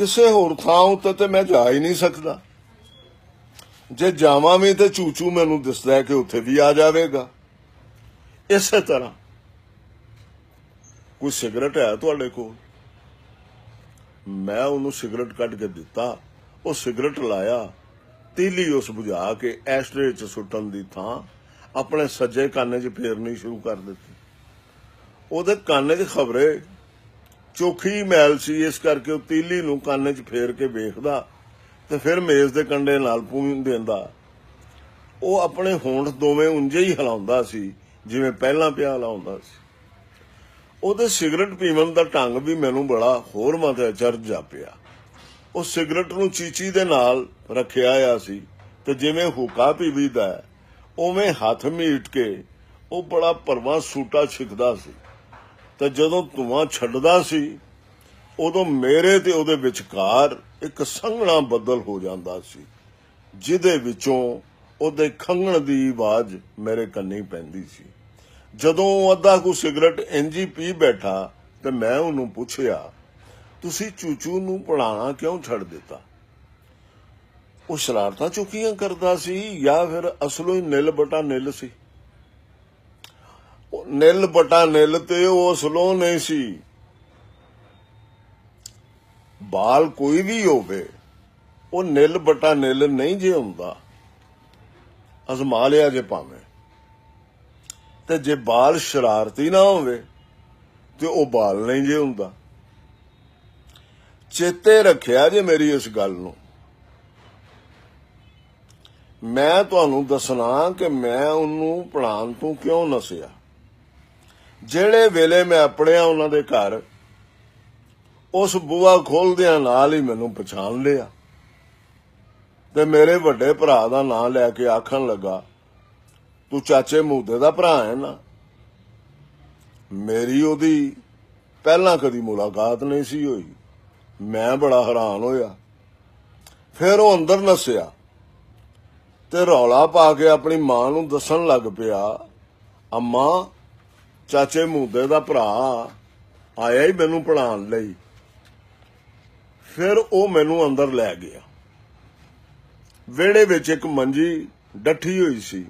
ਕਿਸੇ ਹੋਰ ਥਾਂ ਉੱਤੇ ਤੇ ਮੈਂ ਜਾ ਹੀ ਨਹੀਂ ਸਕਦਾ। ਜੇ ਜਾਵਾਂ ਵੀ ਤੇ ਚੂਚੂ ਮੈਨੂੰ ਦਿਸਦਾ ਹੈ ਕਿ ਉੱਥੇ ਵੀ ਆ ਜਾਵੇਗਾ। ਇਸੇ ਤਰ੍ਹਾਂ ਕੋਈ ਸਿਗਰਟ ਹੈ ਤੁਹਾਡੇ ਕੋਲ? ਮੈਂ ਉਹਨੂੰ ਸਿਗਰਟ ਕੱਢ ਕੇ ਦਿੱਤਾ, ਉਹ ਸਿਗਰਟ ਲਾਇਆ, ਤੀਲੀ ਉਸ ਬੁਝਾ ਕੇ ਐਸਟਰੇ 'ਚ ਸੁੱਟਣ ਦੀ ਥਾਂ ਆਪਣੇ ਸੱਜੇ ਕੰਨ 'ਚ ਫੇਰਨੀ ਸ਼ੁਰੂ ਕਰ ਦਿੱਤੀ। ਉਹਦੇ ਕੰਨ 'ਚ ਖਬਰੇ ਚੋਖੀ ਮੈਲ ਸੀ, ਇਸ ਕਰਕੇ ਉਹ ਤੀਲੀ ਨੂੰ ਕੰਨ 'ਚ ਫੇਰ ਕੇ ਵੇਖਦਾ ਤੇ ਫਿਰ ਮੇਜ਼ ਦੇ ਕੰਢੇ ਨਾਲ ਪੂੰਝ ਦਿੰਦਾ। ਉਹ ਆਪਣੇ ਹੋਂਠ ਦੋਵੇਂ ਉਂਝੇ ਹੀ ਹਿਲਾਉਂਦਾ ਸੀ ਜਿਵੇਂ ਪਹਿਲਾਂ ਪਿਆ ਹਿਲਾਉਂਦਾ ਸੀ। ਉਹਦੇ ਸਿਗਰਟ ਪੀਵਣ ਦਾ ਢੰਗ ਵੀ ਮੈਨੂੰ ਬੜਾ ਹੋਰ ਮਤੇ ਚਰਜ ਜਾਪਿਆ। ਉਹ ਸਿਗਰਟ ਨੂੰ ਚੀਚੀ ਦੇ ਨਾਲ ਰੱਖਿਆ ਆ ਸੀ ਤੇ ਜਿਵੇਂ ਹੁੱਕਾ ਪੀਵੀਦਾ ਉਵੇਂ ਹੱਥ ਮੀਟ ਕੇ ਉਹ ਬੜਾ ਭਰਵਾਂ ਸੂਟਾ ਛਿਕਦਾ ਸੀ ਤੇ ਜਦੋਂ ਧੂੰਆਂ ਛੱਡਦਾ ਸੀ ਉਦੋਂ ਮੇਰੇ ਤੇ ਉਹਦੇ ਵਿਚਕਾਰ ਇੱਕ ਸੰਘਣਾ ਬੱਦਲ ਹੋ ਜਾਂਦਾ ਸੀ, ਜਿਹਦੇ ਵਿੱਚੋਂ ਉਹਦੇ ਖੰਘਣ ਦੀ ਆਵਾਜ਼ ਮੇਰੇ ਕੰਨੀ ਪੈਂਦੀ ਸੀ। ਜਦੋਂ ਉਹ ਅੱਧਾ ਕੁ ਸਿਗਰਟ ਇੰਜੀ ਪੀ ਬੈਠਾ ਤੇ ਮੈਂ ਉਹਨੂੰ ਪੁੱਛਿਆ, ਤੁਸੀਂ ਚੂਚੂ ਨੂੰ ਪੜਾਉਣਾ ਕਿਉਂ ਛੱਡ ਦਿੱਤਾ? ਉਹ ਸ਼ਰਾਰਤਾਂ ਚੁੱਕੀਆਂ ਕਰਦਾ ਸੀ ਜਾਂ ਫਿਰ ਅਸਲੋਂ ਹੀ ਨਿਲ ਬਟਾ ਨਿਲ ਸੀ? ਨਿਲ ਬਟਾ ਨਿਲ ਤੇ ਉਹ ਅਸਲੋਂ ਨਹੀਂ ਸੀ। ਬਾਲ ਕੋਈ ਵੀ ਹੋਵੇ, ਉਹ ਨਿਲ ਬਟਾ ਨਿਲ ਨਹੀਂ ਜੇ ਹੁੰਦਾ। ਅਜ਼ਮਾ ਲਿਆ ਜੇ ਭਾਵੇਂ। ਤੇ ਜੇ ਬਾਲ ਸ਼ਰਾਰਤੀ ਨਾ ਹੋਵੇ ਤੇ ਉਹ ਬਾਲ ਨਹੀਂ ਜੇ ਹੁੰਦਾ। ਚੇਤੇ ਰੱਖਿਆ ਜੇ ਮੇਰੀ ਇਸ ਗੱਲ ਨੂੰ। ਮੈਂ ਤੁਹਾਨੂੰ ਦੱਸਣਾ ਕਿ ਮੈਂ ਉਹਨੂੰ ਪੜ੍ਹਾਉਣ ਤੋਂ ਕਿਉਂ ਨਸਿਆ। ਜਿਹੜੇ ਵੇਲੇ ਮੈਂ ਆਪਣਿਆ ਉਹਨਾਂ ਦੇ ਘਰ, ਉਸ ਬੂਹਾ ਖੋਲਦਿਆਂ ਨਾਲ ਹੀ ਮੈਨੂੰ ਪਛਾਣ ਲਿਆ ਤੇ ਮੇਰੇ ਵੱਡੇ ਭਰਾ ਦਾ ਨਾਂ ਲੈ ਕੇ ਆਖਣ ਲੱਗਾ, ਤੂੰ ਚਾਚੇ ਮੂਦੇ ਦਾ ਭਰਾ ਹੈ ਨਾ? ਮੇਰੀ ਉਹਦੀ ਪਹਿਲਾਂ ਕਦੀ ਮੁਲਾਕਾਤ ਨਹੀਂ ਸੀ ਹੋਈ। ਮੈਂ ਬੜਾ ਹੈਰਾਨ ਹੋਇਆ। ਫਿਰ ਉਹ ਅੰਦਰ ਨੱਸਿਆ ਤੇ ਰੌਲਾ ਪਾ ਕੇ ਆਪਣੀ ਮਾਂ ਨੂੰ ਦੱਸਣ ਲੱਗ ਪਿਆ, ਅੰਮਾ ਚਾਚੇ ਮੂਦੇ ਦਾ ਭਰਾ ਆਇਆ ਹੀ ਮੈਨੂੰ ਪੜ੍ਹਾਉਣ ਲਈ। ਫਿਰ ਉਹ ਮੈਨੂੰ ਅੰਦਰ ਲੈ ਗਿਆ। ਵਿਹੜੇ ਵਿੱਚ ਇੱਕ ਮੰਜੀ ਡੱਠੀ ਹੋਈ ਸੀ,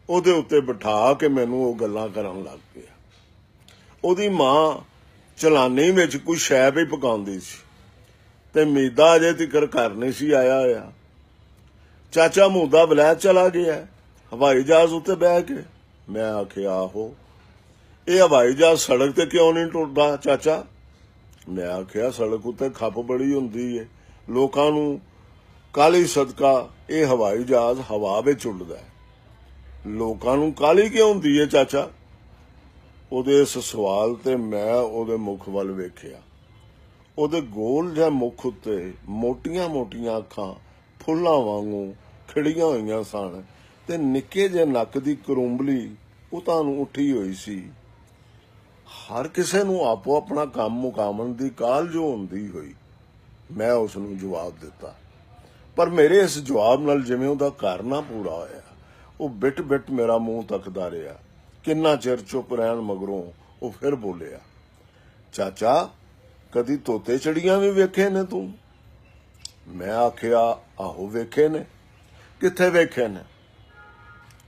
ਉਹਦੇ ਉੱਤੇ ਬਿਠਾ ਕੇ ਮੈਨੂੰ ਉਹ ਗੱਲਾਂ ਕਰਨ ਲੱਗ ਪਿਆ। ਉਹਦੀ ਮਾਂ ਚਲਾਨੀ ਵਿੱਚ ਕੋਈ ਸ਼ੈ ਵੀ ਪਕਾਉਂਦੀ ਸੀ ਤੇ ਮੀਦਾ ਅਜੇ ਤੀਕਰ ਘਰ ਨਹੀਂ ਸੀ ਆਇਆ ਹੋਇਆ। ਚਾਚਾ ਮੂਦਾ ਵਲੈਤ ਚਲਾ ਗਿਆ ਹਵਾਈ ਜਹਾਜ਼ ਉੱਤੇ ਬਹਿ ਕੇ। ਮੈਂ ਆਖਿਆ, ਆਹੋ, ਇਹ ਹਵਾਈ ਜਹਾਜ਼ ਸੜਕ ਤੇ ਕਿਉਂ ਨਹੀਂ ਟੁੱਟਦਾ ਚਾਚਾ? ਮੈਂ ਆਖਿਆ, ਸੜਕ ਉੱਤੇ ਖੱਪ ਬੜੀ ਹੁੰਦੀ ਏ, ਲੋਕਾਂ ਨੂੰ ਕਾਲੀ ਸਦਕਾ ਇਹ ਹਵਾਈ ਜਹਾਜ਼ ਹਵਾ ਵਿੱਚ ਉੱਡਦਾ। ਲੋਕਾਂ ਨੂੰ ਕਾਲੀ ਕਿਉਂ ਹੁੰਦੀ ਏ ਚਾਚਾ? ਉਹਦੇ ਇਸ ਸਵਾਲ ਤੇ ਮੈਂ ਉਹਦੇ ਮੁਖ ਵੱਲ ਵੇਖਿਆ। ਉਹਦੇ ਗੋਲ ਜਿਹੇ ਮੁਖ ਉੱਤੇ ਮੋਟੀਆਂ-ਮੋਟੀਆਂ ਅੱਖਾਂ ਫੁੱਲਾਂ ਵਾਂਗੂ ਖਿੜੀਆਂ ਹੋਈਆਂ ਸਨ ਤੇ ਨਿੱਕੇ ਜਿਹੇ ਨੱਕ ਦੀ ਕਰੂੰਬਲੀ ਉਤਾਂ ਨੂੰ ਉੱਠੀ ਹੋਈ ਸੀ। ਹਰ ਕਿਸੇ ਨੂੰ ਆਪੋ ਆਪਣਾ ਕੰਮ ਮੁਕਾਉਣ ਦੀ ਕਾਹਲ ਜੋ ਹੁੰਦੀ ਹੋਈ। ਮੈਂ ਉਸ ਨੂੰ ਜਵਾਬ ਦਿੱਤਾ, ਪਰ ਮੇਰੇ ਇਸ ਜਵਾਬ ਨਾਲ ਜਿਵੇਂ ਉਹਦਾ ਘਰ ਨਾ ਪੂਰਾ ਹੋਇਆ। ਉਹ ਬਿਟ ਮੇਰਾ ਮੂੰਹ ਤੱਕਦਾ ਰਿਹਾ। ਕਿੰਨਾ ਚਿਰ ਚੁੱਪ ਰਹਿਣ ਮਗਰੋਂ ਉਹ ਫਿਰ ਬੋਲਿਆ, ਚਾਚਾ ਕਦੀ ਤੋਤੇ ਚਿੜੀਆਂ ਵੀ ਵੇਖੇ ਨੇ ਤੂੰ? ਮੈਂ ਆਖਿਆ, ਆਹੋ ਵੇਖੇ ਨੇ। ਕਿੱਥੇ ਵੇਖੇ ਨੇ?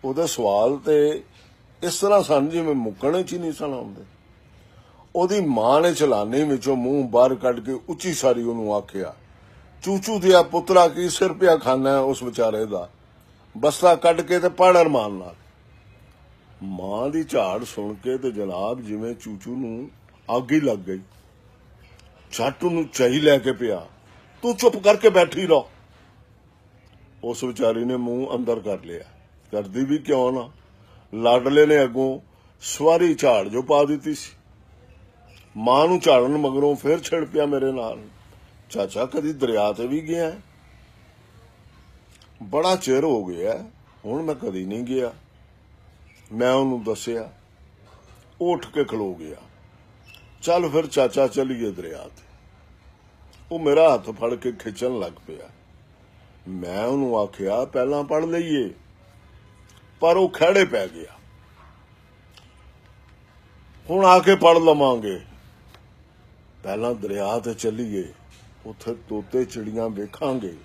ਉਹਦੇ ਸਵਾਲ ਤੇ ਇਸ ਤਰ੍ਹਾਂ ਸਨ ਜਿਵੇਂ ਮੁੱਕਣ 'ਚ ਹੀ ਨਹੀਂ ਸਨ ਆਉਂਦੇ। ਉਹਦੀ ਮਾਂ ਨੇ ਚਲਾਨੀ ਵਿੱਚੋਂ ਮੂੰਹ ਬਾਹਰ ਕੱਢ ਕੇ ਉੱਚੀ ਸਾਰੀ ਉਹਨੂੰ ਆਖਿਆ, ਚੂਚੂ ਦਿਆ ਪੁੱਤਰਾ ਕੀ ਸਿਰ ਪਿਆ ਖਾਨਾ ਉਸ ਵਿਚਾਰੇ ਦਾ, ਬਸਤਾ ਕੱਢ ਕੇ ਤੇ ਪੜ ਅਰਮਾਨ ਨਾਲ। ਮਾਂ ਦੀ ਝਾੜ ਸੁਣ ਕੇ ਤੇ ਜਨਾਬ ਜਿਵੇਂ ਚੂਚੂ ਨੂੰ ਅੱਗ ਹੀ ਲੱਗ ਗਈ। ਛੱਟ ਨੂੰ ਚਾਹੀ ਲੈ ਕੇ ਪਿਆ, ਤੂੰ ਚੁੱਪ ਕਰਕੇ ਬੈਠੀ ਰਹੋ। ਉਸ ਵਿਚਾਰੀ ਨੇ ਮੂੰਹ ਅੰਦਰ ਕਰ ਲਿਆ। ਕਰਦੀ ਵੀ ਕਿਉਂ ਨਾ, ਲਾਡਲੇ ਨੇ ਅੱਗੋਂ ਸਵਾਰੀ ਝਾੜ ਜੋ ਪਾ ਦਿੱਤੀ ਸੀ। ਮਾਂ ਨੂੰ ਝਾੜਨ ਮਗਰੋਂ ਫਿਰ ਛਿੜ ਪਿਆ ਮੇਰੇ ਨਾਲ, ਚਾਚਾ ਕਦੀ ਦਰਿਆ ਤੇ ਵੀ ਗਿਆ? ਬੜਾ ਚਿਰ ਹੋ ਗਿਆ, ਹੁਣ ਮੈਂ ਕਦੀ ਨਹੀਂ ਗਿਆ। ਮੈਂ ਉਹਨੂੰ ਦੱਸਿਆ। ਉਹ ਉੱਠ ਕੇ ਖਲੋ ਗਿਆ। ਚੱਲ ਫਿਰ ਚਾਚਾ ਚੱਲੀਏ ਦਰਿਆ ਤੇ। ਉਹ ਮੇਰਾ ਹੱਥ ਫੜ ਕੇ ਖਿੱਚਣ ਲੱਗ ਪਿਆ। ਮੈਂ ਉਹਨੂੰ ਆਖਿਆ, ਪਹਿਲਾਂ ਪੜ ਲਈਏ, ਪਰ ਉਹ ਖਹਿੜੇ ਪੈ ਗਿਆ। ਹੁਣ ਆ ਕੇ ਪੜ ਲਵਾਂਗੇ, ਪਹਿਲਾਂ ਦਰਿਆ ਤੇ ਚੱਲੀਏ। ਉੱਥੇ ਤੋਤੇ ਚਿੜੀਆਂ ਵੇਖਾਂਗੇ,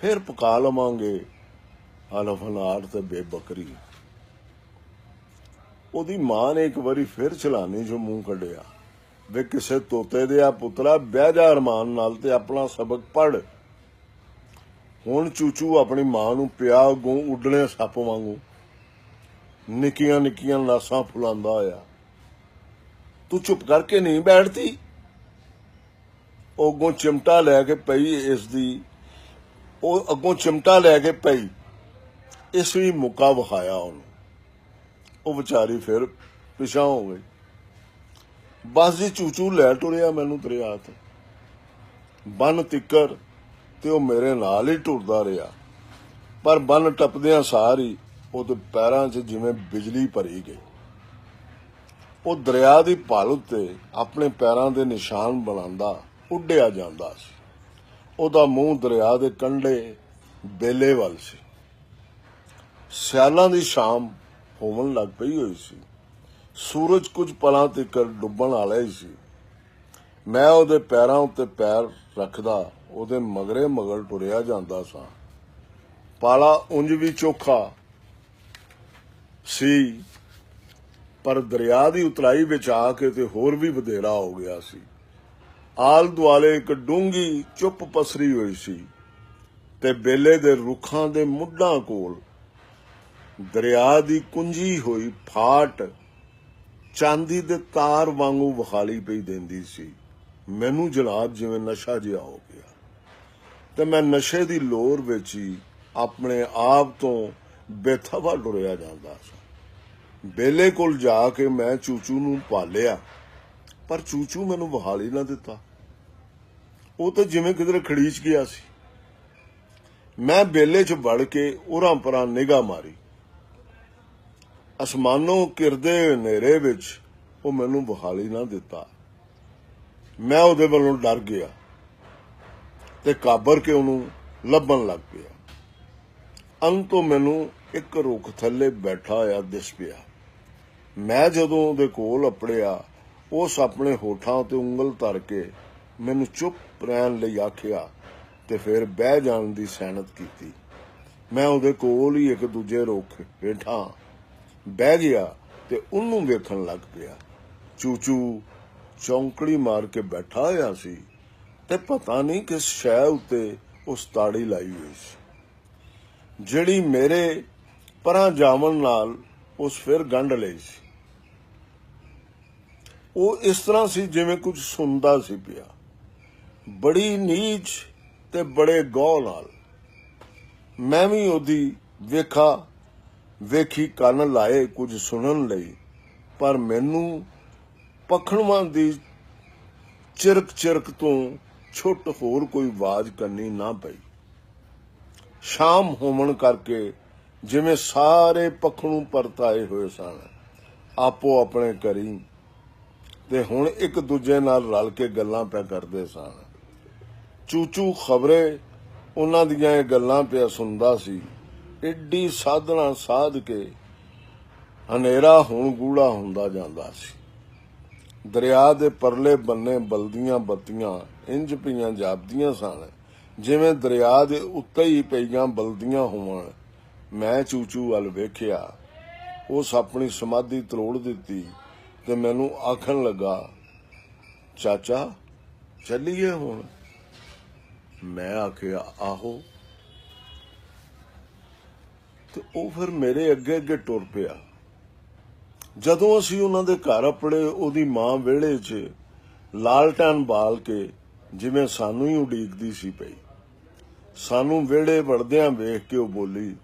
ਫਿਰ ਪਕਾ ਲਵਾਂਗੇ ਹਲਫ ਅਨਾਰ ਤੇ ਬੇਬਕਰੀ। ਉਹਦੀ ਮਾਂ ਨੇ ਇੱਕ ਵਾਰੀ ਫਿਰ ਚਲਾਨੀ ਚੋਂ ਮੂੰਹ ਕੱਢਿਆ, ਵੇ ਕਿਸੇ ਤੋਤੇ ਦੇ ਆ ਪੁੱਤਰਾ, ਬਹਿ ਜਾ ਅਰਮਾਨ ਨਾਲ ਤੇ ਆਪਣਾ ਸਬਕ ਪੜ੍ਹ। ਹੁਣ ਚੂਚੂ ਆਪਣੀ ਮਾਂ ਨੂੰ ਪਿਆ ਅੱਗੋਂ ਉੱਡਣੇ ਸੱਪ ਵਾਂਗੂ, ਨਿੱਕੀਆਂ ਨਿੱਕੀਆਂ ਨਾਸਾਂ ਫੁਲਾਉਂਦਾ ਹੋਇਆ। ਤੂੰ ਚੁੱਪ ਕਰਕੇ ਨਹੀਂ ਬੈਠਦੀ? ਉਹ ਅੱਗੋਂ ਚਿਮਟਾ ਲੈ ਕੇ ਪਈ ਇਸ ਵੀ ਮੁੱਕਾ ਵਿਖਾਇਆ ਉਹਨੂੰ। ਉਹ ਵਿਚਾਰੀ ਫਿਰ ਪਿਛਾਂ ਹੋ ਗਈ। ਬਸ ਜੀ ਚੂਚੂ ਲੈ ਟੁਰਿਆ ਮੈਨੂੰ ਦਰਿਆ ਤੇ ਬੰਨ ਤਿੱਕਰ, ਤੇ ਉਹ ਮੇਰੇ ਨਾਲ ਹੀ ਟੁਰਦਾ ਰਿਹਾ। ਪਰ ਬੰਨ ਟੱਪਦਿਆਂ ਸਾਰ ਹੀ ਉਹਦੇ ਪੈਰਾਂ 'ਚ ਜਿਵੇਂ ਬਿਜਲੀ ਭਰੀ ਗਈ। ਉਹ ਦਰਿਆ ਦੀ ਭਲ ਉੱਤੇ ਆਪਣੇ ਪੈਰਾਂ ਦੇ ਨਿਸ਼ਾਨ ਬਣਾਉਂਦਾ ਉੱਡਿਆ ਜਾਂਦਾ ਸੀ। ਉਹਦਾ ਮੂੰਹ ਦਰਿਆ ਦੇ ਕੰਢੇ ਬੇਲੇ ਵੱਲ ਸੀ। ਸਿਆਲਾਂ ਦੀ ਸ਼ਾਮ ਹੋਣ ਲੱਗ ਪਈ ਹੋਈ ਸੀ। ਸੂਰਜ ਕੁਝ ਪਲਾਂ ਤੀਕਰ ਡੁੱਬਣ ਵਾਲਾ ਹੀ ਸੀ। ਮੈਂ ਉਹਦੇ ਪੈਰਾਂ ਉੱਤੇ ਪੈਰ ਰੱਖਦਾ ਉਹਦੇ ਮਗਰੇ ਮਗਰ ਟੁਰਿਆ ਜਾਂਦਾ ਸਾਂ। ਪਾਲਾ ਉਂਝ ਵੀ ਚੋਖਾ ਸੀ, ਪਰ ਦਰਿਆ ਦੀ ਉਤਰਾਈ ਵਿੱਚ ਆ ਕੇ ਤੇ ਹੋਰ ਵੀ ਵਧੇਰਾ ਹੋ ਗਿਆ ਸੀ। ਆਲ ਦੁਆਲੇ ਇੱਕ ਡੂੰਘੀ ਚੁੱਪ ਪਸਰੀ ਹੋਈ ਸੀ ਤੇ ਬੇਲੇ ਦੇ ਰੁੱਖਾਂ ਦੇ ਮੁੱਢਾਂ ਕੋਲ ਦਰਿਆ ਦੀ ਕੁੰਜੀ ਹੋਈ ਫਾਟ ਚਾਂਦੀ ਦੇ ਤਾਰ ਵਾਂਗੂ ਵਿਖਾਲੀ ਪਈ ਦਿੰਦੀ ਸੀ। ਮੈਨੂੰ ਜਨਾਬ ਜਿਵੇਂ ਨਸ਼ਾ ਜਿਹਾ ਹੋ ਗਿਆ ਤੇ ਮੈਂ ਨਸ਼ੇ ਦੀ ਲੋਰ ਵਿੱਚ ਹੀ ਆਪਣੇ ਆਪ ਤੋਂ ਬੇਥਵਾ ਡੁਰਿਆ ਜਾਂਦਾ ਸੀ। ਬੇਲੇ ਕੋਲ ਜਾ ਕੇ ਮੈਂ ਚੂਚੂ ਨੂੰ ਭਾਲਿਆ, ਪਰ ਚੂਚੂ ਮੈਨੂੰ ਵਿਖਾਲੀ ਨਾ ਦਿੱਤਾ। ਉਹ ਤਾਂ ਜਿਵੇਂ ਕਿਧਰੇ ਖੜੀਚ ਗਿਆ ਸੀ। ਮੈਂ ਬੇਲੇ 'ਚ ਵੜ ਕੇ ਉਰਾਂ ਪਰਾਂ ਨਿਗਾਹ ਮਾਰੀ। ਅਸਮਾਨੋਂ ਕਿਰਦੇ ਹਨੇਰੇ ਵਿੱਚ ਉਹ ਮੈਨੂੰ ਵਿਖਾਲੀ ਨਾ ਦਿੱਤਾ। ਮੈਂ ਉਹਦੇ ਵੱਲੋਂ ਡਰ ਗਿਆ ਤੇ ਕਾਬਰ ਕੇ ਉਹਨੂੰ ਲੱਭਣ ਲੱਗ ਪਿਆ। ਅੰਤੋਂ ਮੈਨੂੰ ਇੱਕ ਰੁੱਖ ਥੱਲੇ ਬੈਠਾ ਹੋਇਆ ਦਿਸ ਪਿਆ। ਮੈਂ ਜਦੋਂ ਉਹਦੇ ਕੋਲ ਅੱਪੜਿਆ, ਉਸ ਆਪਣੇ ਹੋਠਾਂ ਉੱਤੇ ਉਂਗਲ ਧਰ ਕੇ ਮੈਨੂੰ ਚੁੱਪ ਰਹਿਣ ਲਈ ਆਖਿਆ ਤੇ ਫਿਰ ਬਹਿ ਜਾਣ ਦੀ ਸੈਨਤ ਕੀਤੀ। ਮੈਂ ਉਹਦੇ ਕੋਲ ਹੀ ਇੱਕ ਦੂਜੇ ਰੁੱਖ ਹੇਠਾਂ ਬਹਿ ਗਿਆ ਤੇ ਉਹਨੂੰ ਵੇਖਣ ਲੱਗ ਪਿਆ। ਚੂਚੂ ਚੌਂਕੜੀ ਮਾਰ ਕੇ ਬੈਠਾ ਹੋਇਆ ਸੀ ਤੇ ਪਤਾ ਨਹੀਂ ਕਿਸ ਸ਼ੈ ਉੱਤੇ ਉਸ ਤਾੜੀ ਲਾਈ ਹੋਈ ਸੀ, ਜਿਹੜੀ ਮੇਰੇ ਪਰਾਂ ਜਾਵਣ ਨਾਲ ਉਸ ਫਿਰ ਗੰਢ ਲਈ ਸੀ। ਉਹ ਇਸ ਤਰ੍ਹਾਂ ਸੀ ਜਿਵੇਂ ਕੁਝ ਸੁਣਦਾ ਸੀ ਪਿਆ, ਬੜੀ ਨੀਚ ਤੇ ਬੜੇ ਗੌਰ ਨਾਲ। ਮੈਂ ਵੀ ਉਹਦੀ ਵੇਖੀ ਕੰਨ ਲਾਏ ਕੁਝ ਸੁਣਨ ਲਈ, ਪਰ ਮੈਨੂੰ ਪਖਣਵਾਂ ਦੀ ਚਿਰਕ ਤੋਂ ਛੁੱਟ ਹੋਰ ਕੋਈ ਆਵਾਜ਼ ਕਰਨੀ ਨਾ ਪਈ। ਸ਼ਾਮ ਹੋਵਣ ਕਰਕੇ ਜਿਵੇਂ ਸਾਰੇ ਪਖਣੂ ਪਰਤਾਏ ਹੋਏ ਸਨ ਆਪੋ ਆਪਣੇ ਘਰੀਂ, ਤੇ ਹੁਣ ਇੱਕ ਦੂਜੇ ਨਾਲ ਰਲ ਕੇ ਗੱਲਾਂ ਪਿਆ ਕਰਦੇ ਸਨ। ਚੂਚੂ ਖਬਰੇ ਉਹਨਾਂ ਦੀਆਂ ਇਹ ਗੱਲਾਂ ਪਿਆ ਸੁਣਦਾ ਸੀ। ਏਡੀ ਸਾਧਨਾ ਸਾਧ ਕੇ ਹਨੇਰਾ ਹੁਣ ਗੂੜਾ ਹੁੰਦਾ ਜਾਂਦਾ ਸੀ। ਦਰਿਆ ਦੇ ਪਰਲੇ ਬੰਨੇ ਬਲਦੀਆਂ ਬੱਤੀਆਂ ਇੰਜ ਪਈਆਂ ਜਾਪਦੀਆਂ ਸਨ ਜਿਵੇਂ ਦਰਿਆ ਦੇ ਉੱਤੇ ਹੀ ਪਈਆਂ ਬਲਦੀਆਂ ਹੋਣ। ਮੈਂ ਚੂਚੂ ਵੱਲ ਵੇਖਿਆ। ਉਸ ਆਪਣੀ ਸਮਾਧੀ ਤਰੋੜ ਦਿੱਤੀ ਤੇ ਮੈਨੂੰ ਆਖਣ ਲੱਗਾ, ਚਾਚਾ ਚੱਲੀਏ ਹੁਣ? ਮੈਂ ਆਖਿਆ, ਆਹੋ। ਤੇ ਉਹ ਫਿਰ ਮੇਰੇ ਅੱਗੇ ਅੱਗੇ ਟੁਰ ਪਿਆ। ਜਦੋਂ ਅਸੀਂ ਉਹਨਾਂ ਦੇ ਘਰ ਅੱਪੜੇ, ਉਹਦੀ ਮਾਂ ਵਿਹੜੇ 'ਚ ਲਾਲਟੈਨ ਬਾਲ ਕੇ ਜਿਵੇਂ ਸਾਨੂੰ ਹੀ ਉਡੀਕਦੀ ਸੀ ਪਈ। ਸਾਨੂੰ ਵਿਹੜੇ ਵੜਦਿਆਂ ਵੇਖ ਕੇ ਉਹ ਬੋਲੀ,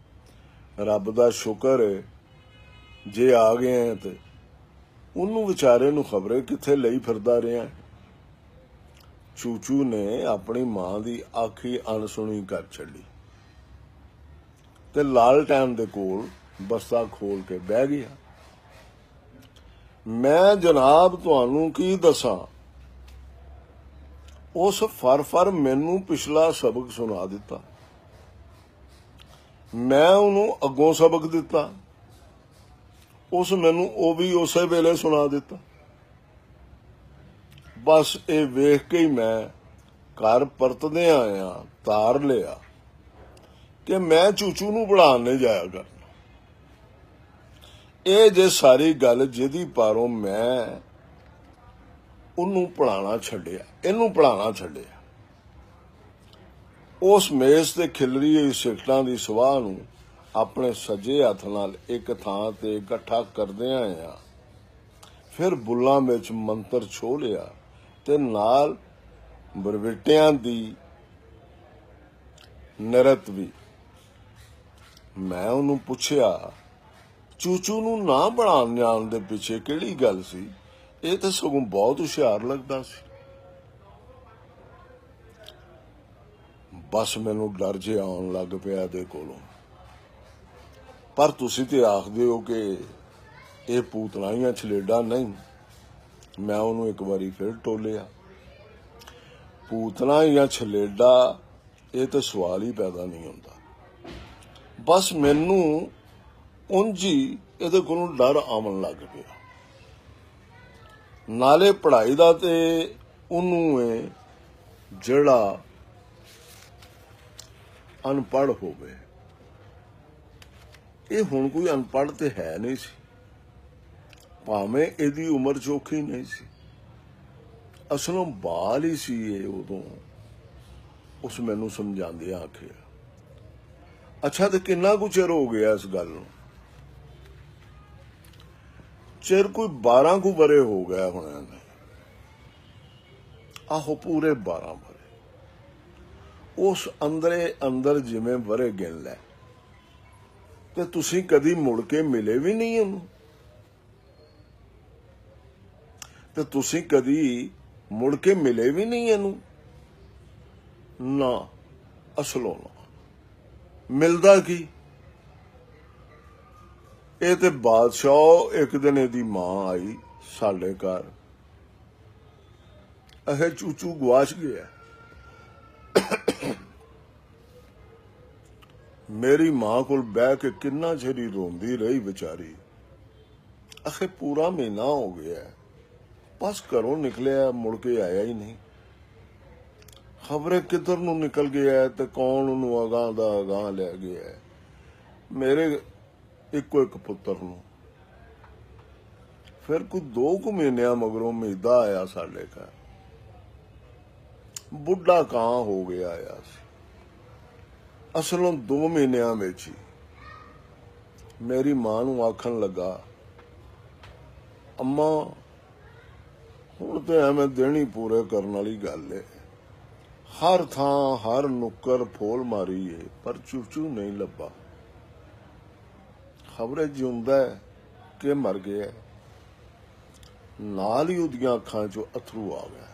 ਰੱਬ ਦਾ ਸ਼ੁਕਰ ਹੈ ਜੇ ਆ ਗਏ ਆ। ਤੇ ਉਹਨੂੰ ਵਿਚਾਰੇ ਨੂੰ ਖਬਰੇ ਕਿੱਥੇ ਲਈ ਫਿਰਦਾ ਰਿਹਾ। ਚੂਚੂ ਨੇ ਆਪਣੀ ਮਾਂ ਦੀ ਆਖੀ ਅਣਸੁਣੀ ਕਰ ਛੱਡੀ ਤੇ ਲਾਲਟੈਨ ਦੇ ਕੋਲ ਬਸਤਾ ਖੋਲ ਕੇ ਬਹਿ ਗਿਆ। ਮੈਂ ਜਨਾਬ ਤੁਹਾਨੂੰ ਕੀ ਦੱਸਾਂ, ਉਸ ਫਰ ਮੈਨੂੰ ਪਿਛਲਾ ਸਬਕ ਸੁਣਾ ਦਿੱਤਾ। ਮੈਂ ਉਹਨੂੰ ਅੱਗੋਂ ਸਬਕ ਦਿੱਤਾ, ਉਸ ਮੈਨੂੰ ਉਹ ਵੀ ਉਸੇ ਵੇਲੇ ਸੁਣਾ ਦਿੱਤਾ। ਬਸ ਇਹ ਵੇਖ ਕੇ ਹੀ ਮੈਂ ਘਰ ਪਰਤਦੇ ਆਇਆ ਤਾਰ ਲਿਆ ਕਿ ਮੈਂ ਚੂਚੂ ਨੂੰ ਪੜ੍ਹਾਉਣ ਨਹੀਂ ਜਾਇਆ ਕਰਨਾ। ਇਹ ਜੇ ਸਾਰੀ ਗੱਲ ਜਿਹਦੀ ਪਾਰੋਂ ਮੈਂ ਉਹਨੂੰ ਪੜ੍ਹਾਉਣਾ ਛੱਡਿਆ, ਇਹਨੂੰ ਪੜ੍ਹਾਉਣਾ ਛੱਡਿਆ, ਉਸ ਮੇਜ਼ ਤੇ ਖਿਲਰੀ ਹੋਈ ਸਿਗਰਟਾਂ ਦੀ ਸਵਾਹ ਨੂੰ ਆਪਣੇ ਸੱਜੇ ਹੱਥ ਨਾਲ ਇੱਕ ਥਾਂ ਤੇ ਇਕੱਠਾ ਕਰਦਿਆਂ ਆ ਫਿਰ ਬੁੱਲਾਂ ਵਿੱਚ ਮੰਤਰ ਛੋਹ ਲਿਆ ਤੇ ਨਾਲ ਬਰਵਿਟਿਆਂ ਦੀ ਨਿਰਤ ਵੀ। ਮੈਂ ਉਹਨੂੰ ਪੁੱਛਿਆ, ਚੂਚੂ ਨੂੰ ਨਾ ਬਣਾਉਣ ਜਾਣ ਦੇ ਪਿੱਛੇ ਕਿਹੜੀ ਗੱਲ ਸੀ? ਇਹ ਤਾਂ ਸਗੋਂ ਬਹੁਤ ਹੁਸ਼ਿਆਰ ਲੱਗਦਾ ਸੀ। ਬਸ ਮੈਨੂੰ ਡਰ ਜਿਹਾ ਆਉਣ ਲੱਗ ਪਿਆ ਇਹਦੇ ਕੋਲੋਂ। ਪਰ ਤੁਸੀਂ ਤੇ ਆਖਦੇ ਹੋ ਕਿ ਇਹ ਪੂਤਨਾਈਆਂ ਛਲੇਡਾ ਨਹੀਂ। ਮੈਂ ਉਹਨੂੰ ਇੱਕ ਵਾਰੀ ਫਿਰ ਟੋਲਿਆ, ਪੂਤਨਾ ਜਾਂ ਛਲੇਡਾ ਇਹ ਤਾਂ ਸਵਾਲ ਹੀ ਪੈਦਾ ਨਹੀਂ ਹੁੰਦਾ। ਬਸ ਮੈਨੂੰ ਉਂਝ ਹੀ ਇਹਦੇ ਕੋਲੋਂ ਡਰ ਆਉਣ ਲੱਗ ਪਿਆ। ਨਾਲੇ ਪੜ੍ਹਾਈ ਦਾ ਤੇ ਉਹਨੂੰ ਹੈ ਜਿਹੜਾ ਅਨਪੜ੍ਹ ਹੋਵੇ। ਇਹ ਹੁਣ ਕੋਈ ਅਨਪੜ੍ਹ ਤੇ ਹੈ ਨਹੀਂ ਸੀ, ਭਾਵੇਂ ਇਹਦੀ ਉਮਰ ਚੋਖੀ ਨਹੀਂ ਸੀ। ਅਸਲੋਂ ਬਾਲ ਹੀ ਸੀ ਇਹ ਉਦੋਂ। ਉਸ ਮੈਨੂੰ ਸਮਝਾਉਂਦੇ ਆਖਿਆ, ਅੱਛਾ ਤੇ ਕਿੰਨਾ ਕੁ ਚਿਰ ਹੋ ਗਿਆ ਇਸ ਗੱਲ ਨੂੰ? ਚਿਰ ਕੋਈ 12 ਕੁ ਵਰੇ ਹੋ ਗਿਆ ਹੋਣਾ ਨੇ। ਆਹੋ ਪੂਰੇ 12 ਵਰੇ। ਉਸ ਅੰਦਰੇ ਅੰਦਰ ਜਿਵੇਂ ਵਰੇ ਗਿਣ ਲੈ। ਤੇ ਤੁਸੀਂ ਕਦੀ ਮੁੜ ਕੇ ਮਿਲੇ ਵੀ ਨਹੀਂ ਉਹਨੂੰ? ਤੇ ਤੁਸੀਂ ਕਦੀ ਮੁੜ ਕੇ ਮਿਲੇ ਵੀ ਨਹੀਂ ਇਹਨੂੰ? ਨਾ, ਅਸਲੋਂ ਨਾ। ਮਿਲਦਾ ਕੀ? ਇਹ ਤੇ ਬਾਦਸ਼ਾਹ ਇੱਕ ਦਿਨ ਇਹਦੀ ਮਾਂ ਆਈ ਸਾਡੇ ਘਰ। ਇਹ ਚੂਚੂ ਗਵਾਚ ਗਿਆ। ਮੇਰੀ ਮਾਂ ਕੋਲ ਬਹਿ ਕੇ ਕਿੰਨਾ ਚਿਰ ਰੋਂਦੀ ਰਹੀ ਵਿਚਾਰੀ। ਅਖੇ ਪੂਰਾ ਮਹੀਨਾ ਹੋ ਗਿਆ, ਬਸ ਘਰੋਂ ਨਿਕਲਿਆ ਮੁੜ ਕੇ ਆਇਆ ਹੀ ਨਹੀਂ। ਖਬਰੇ ਕਿੱਧਰ ਨੂੰ ਨਿਕਲ ਗਿਆ ਤੇ ਕੌਣ ਉਹਨੂੰ ਅਗਾਂਹ ਦਾ ਅਗਾਂਹ ਲੈ ਗਿਆ। ਮੇਰੇ ਇੱਕੋ ਇੱਕ ਪੁੱਤਰ ਨੂੰ। ਫਿਰ ਕੋਈ 2 ਕੁ ਮਹੀਨਿਆਂ ਮਗਰੋਂ ਮੀਦਾ ਆਇਆ ਸਾਡੇ ਘਰ। ਬੁੱਢਾ ਕਾਂ ਹੋ ਗਿਆ ਆਇਆ ਸੀ। ਅਸਲੋਂ 2 ਮਹੀਨਿਆਂ ਵਿੱਚ ਹੀ ਮੇਰੀ ਮਾਂ ਨੂੰ ਆਖਣ ਲੱਗਾ, ਅੰਮਾ ਹੁਣ ਤੇ ਐਵੇਂ ਦੇਣੀ ਪੂਰੇ ਕਰਨ ਵਾਲੀ ਗੱਲ ਏ। ਹਰ ਥਾਂ ਹਰ ਨੁੱਕਰ ਫੋਲ ਮਾਰੀ ਏ, ਪਰ ਚੂਚੂ ਨਹੀਂ ਲੱਭਾ। ਖਬਰੇ ਜਿਉਂਦਾ ਕਿ ਮਰ ਗਿਆ। ਨਾਲ ਹੀ ਉਹਦੀਆਂ ਅੱਖਾਂ ਚੋਂ ਅਥਰੂ ਆ ਗਏ।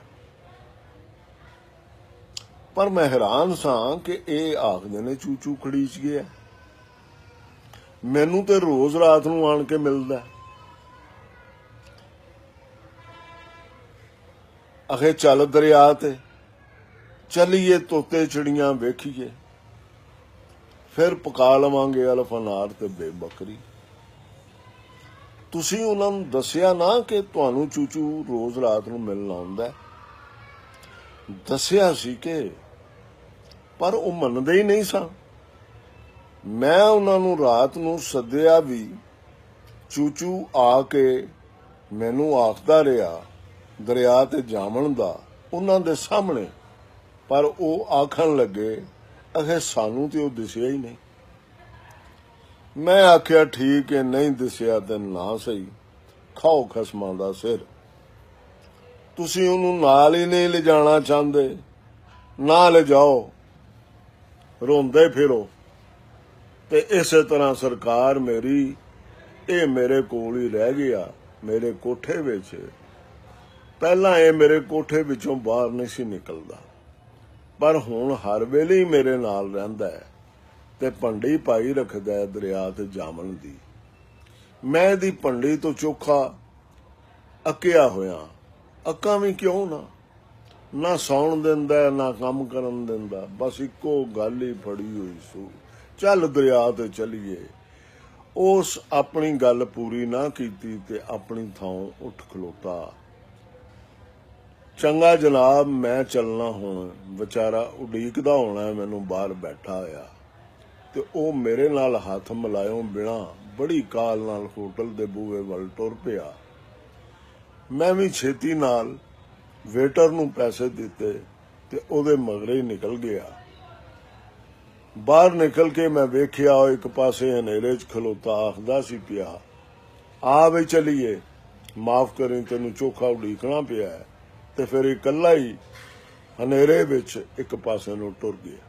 ਪਰ ਮੈਂ ਹੈਰਾਨ ਸਾਂ ਕਿ ਇਹ ਆਖਦੇ ਨੇ ਚੂਚੂ ਖੜੀਚ ਗਿਆ। ਮੈਨੂੰ ਤੇ ਰੋਜ਼ ਰਾਤ ਨੂੰ ਆਣ ਕੇ ਮਿਲਦਾ। ਅਖੇ ਚੱਲ ਦਰਿਆ ਤੇ ਚੱਲੀਏ, ਤੋਤੇ ਚਿੜੀਆਂ ਵੇਖੀਏ, ਫਿਰ ਪਕਾ ਲਵਾਂਗੇ ਅਲਫ ਅਨਾਰ ਤੇ ਬੇਬਕਰੀ। ਤੁਸੀਂ ਉਹਨਾਂ ਨੂੰ ਦੱਸਿਆ ਨਾ ਕਿ ਤੁਹਾਨੂੰ ਚੂਚੂ ਰੋਜ਼ ਰਾਤ ਨੂੰ ਮਿਲਣ ਆਉਂਦਾ? ਦੱਸਿਆ ਸੀ ਕਿ, ਪਰ ਉਹ ਮੰਨਦੇ ਹੀ ਨਹੀਂ ਸਨ। ਮੈਂ ਉਹਨਾਂ ਨੂੰ ਰਾਤ ਨੂੰ ਸੱਦਿਆ ਵੀ। ਚੂਚੂ ਆ ਕੇ ਮੈਨੂੰ ਆਖਦਾ ਰਿਹਾ ਦਰਿਆ ਤੇ ਜਾਵਣ ਦਾ ਉਹਨਾਂ ਦੇ ਸਾਹਮਣੇ, ਪਰ ਉਹ ਆਖਣ ਲੱਗੇ ਅਖੇ ਸਾਨੂੰ ਤੇ ਉਹ ਦਿਸਿਆ ਹੀ ਨਹੀਂ। ਮੈਂ ਆਖਿਆ ਠੀਕ ਹੈ, ਨਹੀਂ ਦਿਸਿਆ ਤੇ ਨਾ ਸਹੀ, ਖਾਓ ਖਸਮਾਂ ਦਾ ਸਿਰ। ਤੁਸੀਂ ਉਹਨੂੰ ਨਾਲ ਹੀ ਨਹੀਂ ਲਿਜਾਣਾ ਚਾਹੁੰਦੇ, ਨਾ ਲਿਜਾਓ, ਰੋਂਦੇ ਫਿਰੋ। ਤੇ ਇਸੇ ਤਰ੍ਹਾਂ ਸਰਕਾਰ ਮੇਰੀ, ਇਹ ਮੇਰੇ ਕੋਲ ਹੀ ਰਹਿ ਗਿਆ, ਮੇਰੇ ਕੋਠੇ ਵਿੱਚ। ਪਹਿਲਾਂ ਇਹ ਮੇਰੇ ਕੋਠੇ ਵਿੱਚੋਂ ਬਾਹਰ ਨਹੀਂ ਸੀ ਨਿਕਲਦਾ, ਪਰ ਹੁਣ ਹਰ ਵੇਲੇ ਹੀ ਮੇਰੇ ਨਾਲ ਰਹਿੰਦਾ ਹੈ ਤੇ ਭੰਡੀ ਪਾਈ ਰੱਖਦਾ ਹੈ ਦਰਿਆ ਤੇ ਜਾਮਣ ਦੀ। ਮੈਂ ਇਹਦੀ ਭੰਡੀ ਤੋਂ ਚੋਖਾ ਅੱਕਿਆ ਹੋਇਆ। ਅੱਕਾਂ ਵੀ ਕਿਉਂ ਨਾ ਸੌਣ ਦਿੰਦਾ, ਨਾ ਕੰਮ ਕਰਨ ਦਿੰਦਾ। ਬਸ ਇੱਕੋ ਗੱਲ ਹੀ ਫੜੀ ਹੋਈ ਸੂ, ਚੱਲ ਦਰਿਆ ਤੇ ਚੱਲੀਏ। ਉਸ ਆਪਣੀ ਗੱਲ ਪੂਰੀ ਨਾ ਕੀਤੀ ਤੇ ਆਪਣੀ ਥਾਂ ਉੱਠ ਖਲੋਤਾ। ਚੰਗਾ ਜਨਾਬ, ਮੈਂ ਚੱਲਣਾ ਹੁਣ। ਵਿਚਾਰਾ ਉਡੀਕਦਾ ਹੋਣਾ ਮੈਨੂੰ ਬਾਹਰ ਬੈਠਾ ਹੋਇਆ, ਤੇ ਉਹ ਮੇਰੇ ਨਾਲ ਹੱਥ ਮਿਲਾਇਓ ਬਿਨਾ ਬੜੀ ਕਾਲ ਨਾਲ ਹੋਟਲ ਦੇ ਬੂਹੇ ਵੱਲ ਟੁਰ ਪਿਆ। ਮੈਂ ਵੀ ਛੇਤੀ ਨਾਲ ਵੇਟਰ ਨੂੰ ਪੈਸੇ ਦਿੱਤੇ ਤੇ ਉਹਦੇ ਮਗਰੇ ਹੀ ਨਿਕਲ ਗਿਆ। ਬਾਹਰ ਨਿਕਲ ਕੇ ਮੈਂ ਵੇਖਿਆ ਉਹ ਇੱਕ ਪਾਸੇ ਹਨੇਰੇ 'ਚ ਖਲੋਤਾ ਆਖਦਾ ਸੀ ਪਿਆ, ਆ ਵੀ ਚਲੀਏ, ਮਾਫ ਕਰੀ ਤੈਨੂੰ ਚੋਖਾ ਉਡੀਕਣਾ ਪਿਆ। ਤੇ ਫਿਰ ਇਕੱਲਾ ਹੀ ਹਨੇਰੇ ਵਿੱਚ ਇੱਕ ਪਾਸੇ ਨੂੰ ਟੁਰ ਗਿਆ।